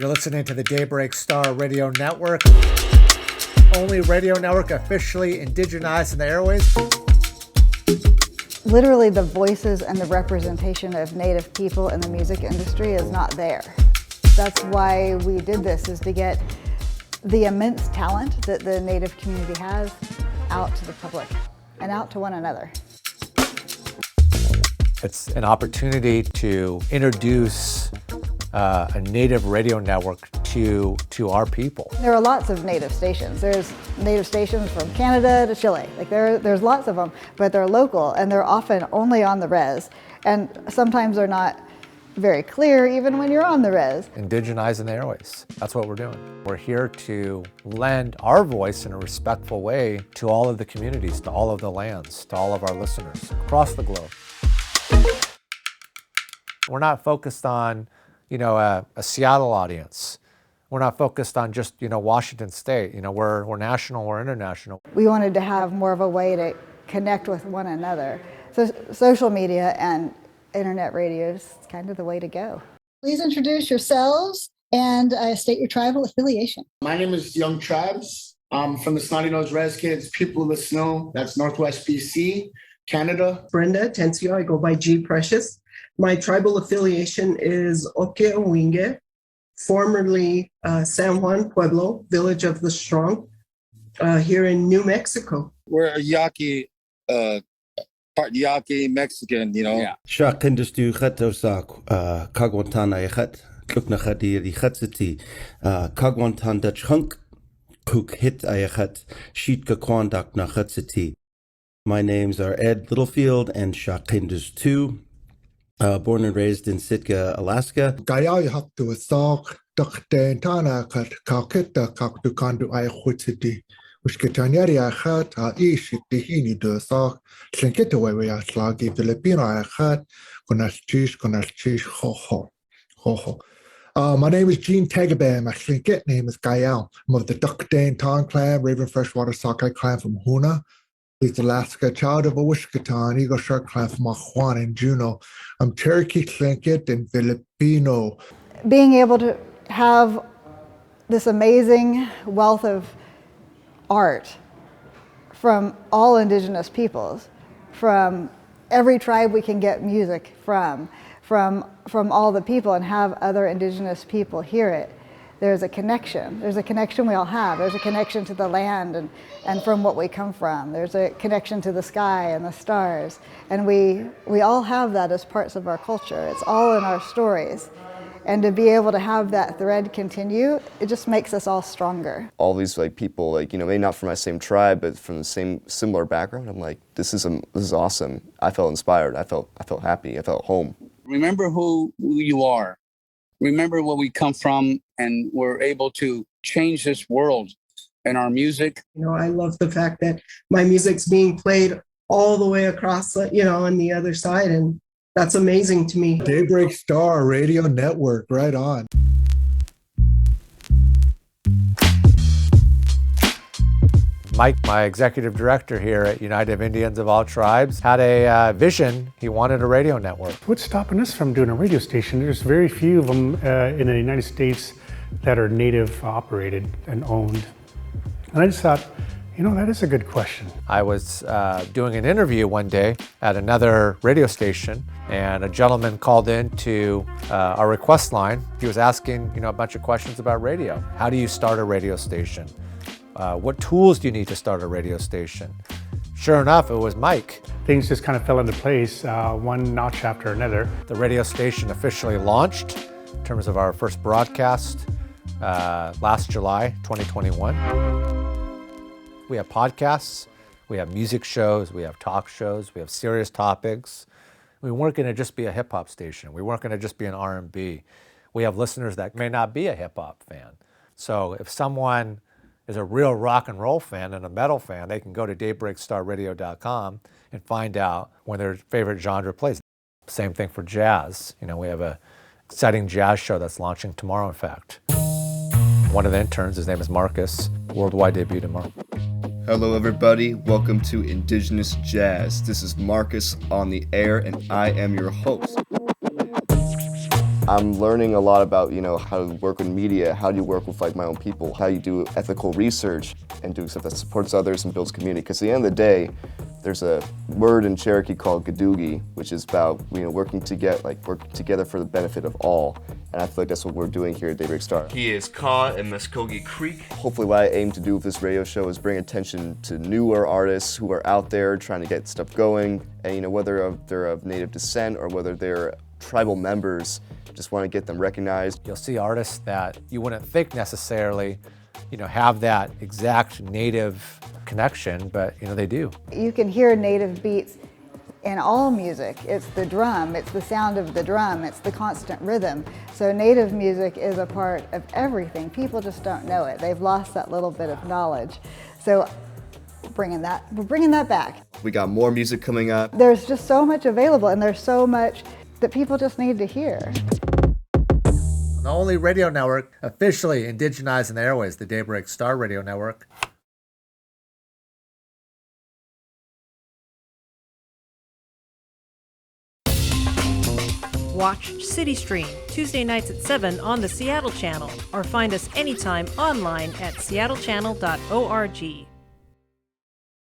You're listening to the Daybreak Star Radio Network, only radio network officially indigenized in the airwaves. Literally, the voices and the representation of Native people in the music industry is not there. That's why we did this, is to get the immense talent that the Native community has out to the public and out to one another. It's an opportunity to introduce a Native radio network to our people. There are lots of Native stations. There's Native stations from Canada to Chile. There's lots of them, but they're local and they're often only on the res. And sometimes they're not very clear even when you're on the res. Indigenizing the airways. That's what we're doing. We're here to lend our voice in a respectful way to all of the communities, to all of the lands, to all of our listeners across the globe. We're not focused on, a Seattle audience. We're not focused on just, Washington State. We're national, we're international. We wanted to have more of a way to connect with one another. So social media and internet radio is kind of the way to go. Please introduce yourselves and state your tribal affiliation. My name is Young Tribes. I'm from the Snotty Nose Res Kids, People of the Snow. That's Northwest BC, Canada. Brenda Tencio, I go by G Precious. My tribal affiliation is Okeowinge, formerly San Juan Pueblo, Village of the Strong, here in New Mexico. We're a Yaqui, part Yaqui Mexican, Yeah. Shakindustu Khatosa, Kagwantana Yat, Kluknahadi, the Hatsiti, Kagwantan Dutch Hunk, Cook Hit Ayat, Sheet Kakwandak Nahatsiti. My names are Ed Littlefield and Shakindus2. Born and raised in Sitka, Alaska. Gayai haktu asok dakhtentana kat kakita kaktukandu aykhutiti. Ushketanyari akhat aish tihini do asok slinkitawe aslagi Filipino akhat konalchish ho. My name is Gene Tagabam. My slinket name is Gayal. I'm of the Duckdanton clan, Raven Freshwater Sockeye clan from Hoona. He's Alaska, child of a Wishkatan, Eagle Shark clan from Juan and Juneau. I'm Cherokee, Tlingit, and Filipino. Being able to have this amazing wealth of art from all Indigenous peoples, from every tribe we can get music from all the people, and have other Indigenous people hear it. There's a connection. There's a connection we all have. There's a connection to the land and from what we come from. There's a connection to the sky and the stars. And we all have that as parts of our culture. It's all in our stories. And to be able to have that thread continue, it just makes us all stronger. All these people, maybe not from my same tribe, but from the same similar background. I'm like, this is awesome. I felt inspired. I felt happy. I felt home. Remember who you are. Remember where we come from, and we're able to change this world and our music. I love the fact that my music's being played all the way across, on the other side, and that's amazing to me. Daybreak Star Radio Network, right on. Mike, my executive director here at United of Indians of All Tribes, had a vision. He wanted a radio network. What's stopping us from doing a radio station? There's very few of them in the United States that are Native operated and owned. And I just thought, that is a good question. I was doing an interview one day at another radio station, and a gentleman called in to our request line. He was asking, a bunch of questions about radio. How do you start a radio station? What tools do you need to start a radio station? Sure enough, it was Mike. Things just kind of fell into place, one notch after another. The radio station officially launched in terms of our first broadcast last July 2021. We have podcasts, we have music shows, we have talk shows, we have serious topics. We weren't going to just be a hip-hop station. We weren't going to just be an R&B. We have listeners that may not be a hip-hop fan. So if someone is a real rock and roll fan and a metal fan, they can go to daybreakstarradio.com and find out when their favorite genre plays. Same thing for jazz. We have a exciting jazz show that's launching tomorrow, in fact. One of the interns, his name is Marcus, worldwide debut tomorrow. Hello everybody, welcome to Indigenous Jazz. This is Marcus on the air and I am your host. I'm learning a lot about, how to work with media, how do you work with like my own people, how you do ethical research and do stuff that supports others and builds community. Because at the end of the day, there's a word in Cherokee called gadugi, which is about working together for the benefit of all. And I feel like that's what we're doing here at Daybreak Star. He is caught in Muskogee Creek. Hopefully what I aim to do with this radio show is bring attention to newer artists who are out there trying to get stuff going. And whether they're of Native descent or whether they're tribal members, just want to get them recognized. You'll see artists that you wouldn't think necessarily, have that exact Native connection, but they do. You can hear Native beats in all music. It's the drum, it's the sound of the drum, it's the constant rhythm. So Native music is a part of everything. People just don't know it. They've lost that little bit of knowledge. So we're bringing that back. We got more music coming up. There's just so much available, and there's so much that people just need to hear. The only radio network officially indigenizing the airwaves, the Daybreak Star Radio Network. Watch CityStream Tuesday nights at 7 on the Seattle channel, or find us anytime online at seattle.gov.